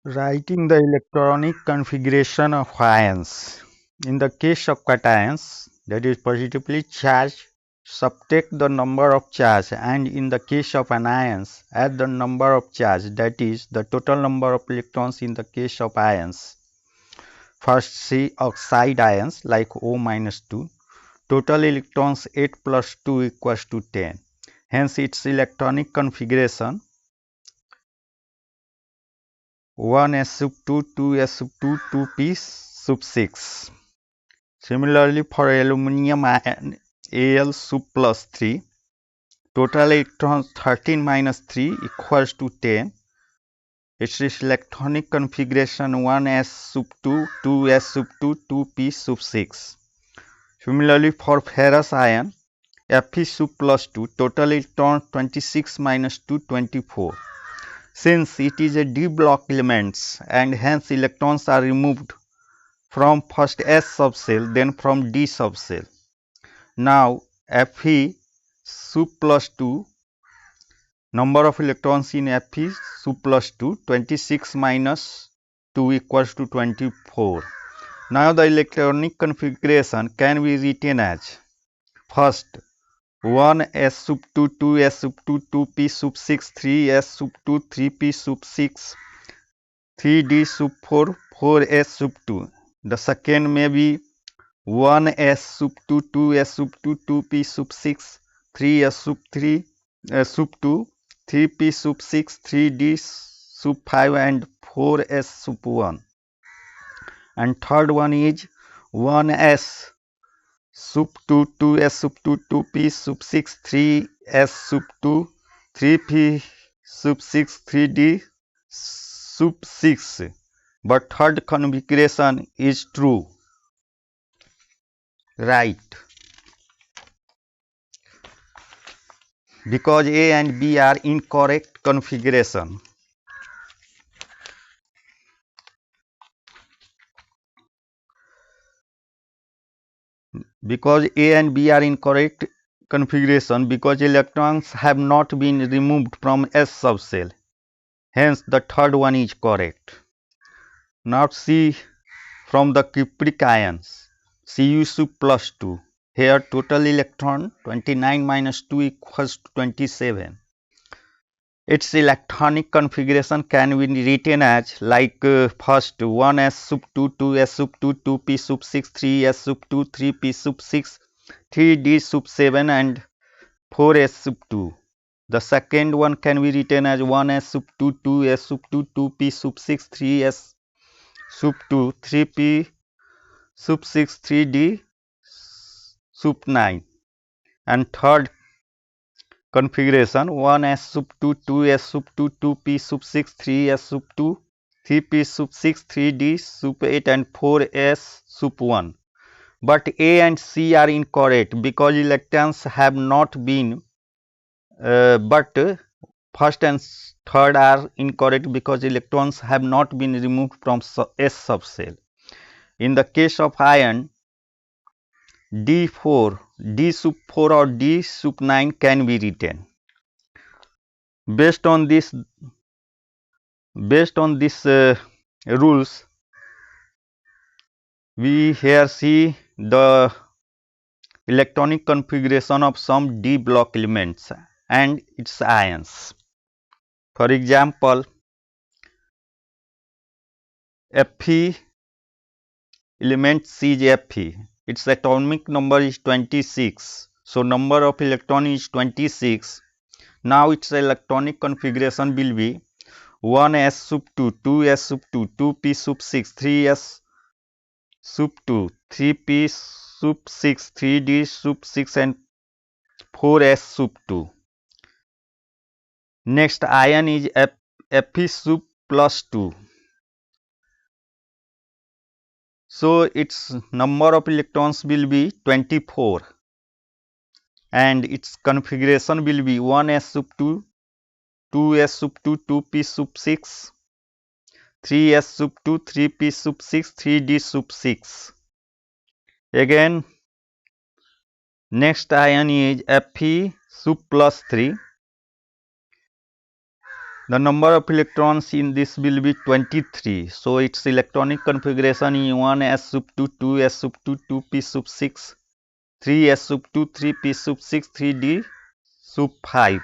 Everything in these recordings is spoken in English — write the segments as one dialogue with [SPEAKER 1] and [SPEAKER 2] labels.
[SPEAKER 1] Writing the electronic configuration of ions. In the case of cations, that is positively charged, subtract the number of charge, and in the case of anions, add the number of charge, that is the total number of electrons in the case of ions. First see oxide ions like O minus 2. Total electrons 8 plus 2 equals to 10. Hence its electronic configuration 1s sub 2, 2s sub 2, 2p sub 6. Similarly, for aluminum ion Al sub plus 3, total electrons 13 minus 3 equals to 10. Its electronic configuration 1s sub 2, 2s sub 2, 2p sub 6. Similarly, for ferrous ion Fe sub plus 2, total electrons 26 minus 2, 24. Since it is a d block elements and hence electrons are removed from first S subshell then from D subshell. Now Fe sub plus 2, number of electrons in Fe sub plus 2, 26 minus 2 equals to 24. Now the electronic configuration can be written as first 1 S sub 2, 2 S sub 2, 2p sub 6, 3 S sub 2, 3p sub 6, 3d sub 4, 4s sub 2. The second may be 1s sub 2, 2s sub 2, 2p sub 6, 3s sub 3 sub 2, 3p sub 6, 3d sub 5 and 4s sub 1. And third one is 1s sub 2, 2s sub 2, 2p sub 6, 3s sub 2, 3p sub 6, 3d sub 6. But third configuration is true. Right. Because A and B are incorrect configuration. Because A and B are incorrect configuration because electrons have not been removed from S subshell. Hence the third one is correct. Now see from the cupric ions Cu sub plus 2. Here total electron 29 minus 2 equals to 27. Its electronic configuration can be written as like first 1s sub 2, 2s sub 2, 2p sub 6, 3s sub 2, 3p sub 6, 3d sub 7 and 4s sub 2. The second one can be written as 1s sub 2, 2s sub 2, 2p sub 6, 3s sub 2, 3p sub 6, 3d sub 9. And third configuration 1s sub 2, 2s sub 2, 2p sub 6, 3s sub 2, 3p sub 6, 3d sub 8 and 4s sub 1. But A and C are incorrect because electrons have not been but first and third are incorrect because electrons have not been removed from S subshell. In the case of iron D4, D sub 4 or D sub 9 can be written. Based on this rules, we here see the electronic configuration of some d block elements and its ions. For example, Fe element C is Fe. Its atomic number is 26. So number of electron is 26. Now its electronic configuration will be 1s sub 2, 2s sub 2, 2p sub 6, 3s sub 2, 3p sub 6, 3d sub 6 and 4s sub 2. Next ion is Fe sub plus 2. So its number of electrons will be 24 and its configuration will be 1s sub 2, 2s sub 2, 2p sub 6, 3s sub 2, 3p sub 6, 3d sub 6. Again, next ion is Fe sub plus 3. The number of electrons in this will be 23. So its electronic configuration is 1 s sub 2, 2 s sub 2, 2 p sub 6, 3 s sub 2, 3 p sub 6, 3 d sub 5.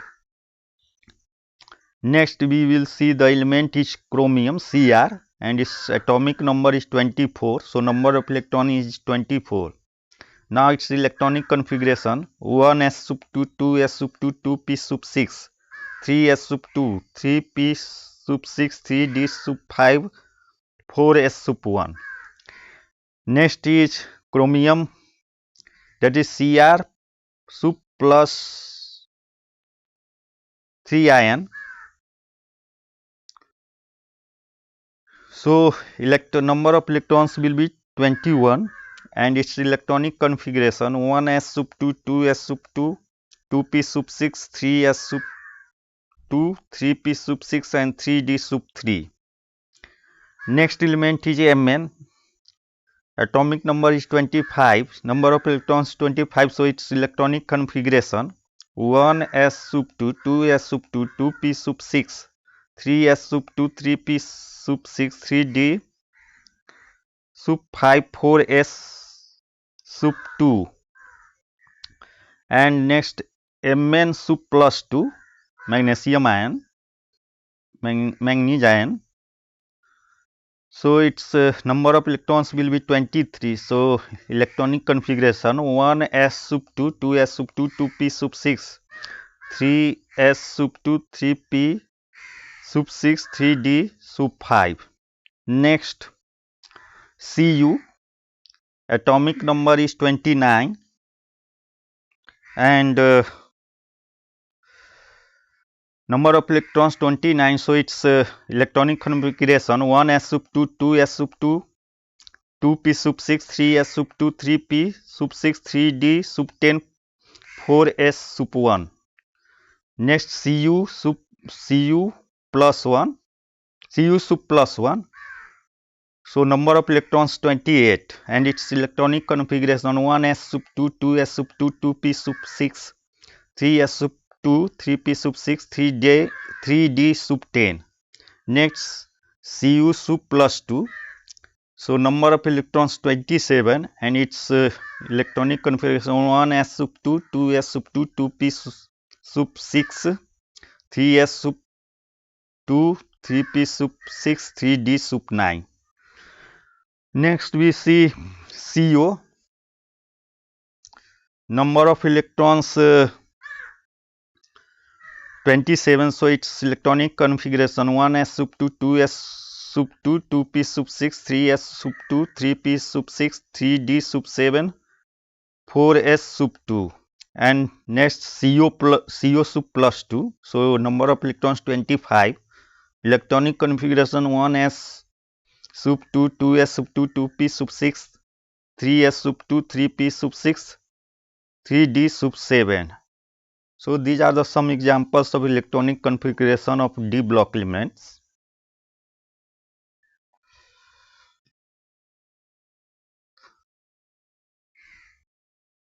[SPEAKER 1] Next we will see the element is chromium Cr and its atomic number is 24. So number of electron is 24. Now its electronic configuration 1 s sub 2, 2 s sub 2, 2 p sub 6, 3 s sub 2, 3 p sub 6, 3 d sub 5, 4 s sub 1. Next is chromium, that is Cr sub plus 3 ion. So number of electrons will be 21 and its electronic configuration 1 s sub 2, 2 s sub 2, 2 p sub 6, 3 s sub 2, 3 p sub 6 and 3 d sub 3. Next element is Mn. Atomic number is 25. Number of electrons 25. So its electronic configuration 1 s sub 2, 2 s sub 2, 2 p sub 6, 3 s sub 2, 3 p sub 6, 3 d sub 5, 4 s sub 2. And next Mn sub plus 2, magnesium ion, manganese ion. So its number of electrons will be 23. So electronic configuration 1 s sub 2, 2 s sub 2, 2 p sub 6, 3 s sub 2, 3 p sub 6, 3 d sub 5. Next Cu, atomic number is 29 and number of electrons 29. So its electronic configuration 1 s sub 2, 2 s sub 2, 2 p sub 6, 3 s sub 2, 3 p sub 6, 3 d sub 10, 4 s sub 1. Next Cu plus 1, Cu sub plus 1. So number of electrons 28 and its electronic configuration 1 s sub 2, 2 s sub 2, 2 p sub 6, 3 s sub 2, 3 p sub 6, 3 d sub 10. Next Cu sub plus 2. So number of electrons 27 and its electronic configuration 1 s sub 2, 2 s sub 2, 2 p sub 6, 3 s sub 2, 3 p sub 6, 3 d sub 9. Next we see Co. Number of electrons 27. So its electronic configuration 1 s sub 2, 2 s sub 2, 2 p sub 6, 3 s sub 2, 3 p sub 6, 3 d sub 7, 4 s sub 2. And next Co sub plus 2. So number of electrons 25. Electronic configuration 1 s sub 2, 2 s sub 2, 2 p sub 6, 3 s sub 2, 3 p sub 6, 3 d sub 7. So these are the some examples of electronic configuration of d block elements.